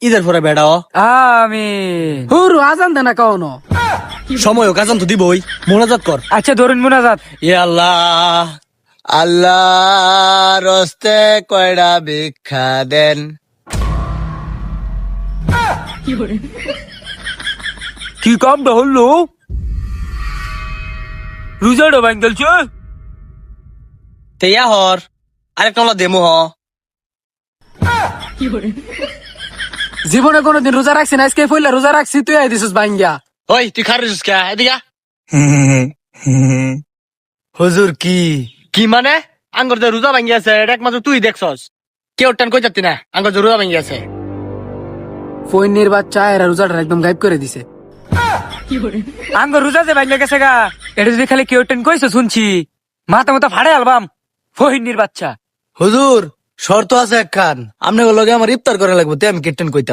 ঈদের পরে বেড়াও আমিন। হুর আজান দেনা কওনো। সময় কাজান তো দিবই, মোনাজাত কর। আচ্ছা ধরুন মুনাজাত। এ আল্লাহ, আল্লাহ রস্তে কয়টা ভিক্ষা দেন। কি কামটা হলো? রোজাটা ভাঙ্গলছে। তেয়া হর আরেকটা হলো দেমো হ। জীবনে কোনোদিন রোজা রাখছি না, আজকে পয়লা রোজা রাখছি, তুই আই দিছিস ভাঙ্গিয়া। ওই তুই খারিস কে এদিকে আ। হুজুর কি কি মানে আঙ্গর যে রোজা ভাঙ্গি আছে এটা একমাত্র তুই দেখছস, কেউ টান কই যাচ্ছি না আঙ্গর যে রোজা ভাঙ্গি আছে। ফোনের বাচ্চা এরা রোজাটা একদম গায়েব করে দিছে। আঙ্গ রোজা যে ভাঙ্গা গেছে গা, এটা যদি খালি কেউ টেন কইছে শুনছি, মাথা মাথা ফাড়ে আলবাম। ফহিনীর বাচ্চা। হুজুর শর্ত আছে একখান, আপনি লগে আমার ইফতার করা লাগবে, তে আমি কীর্তন কইতাম।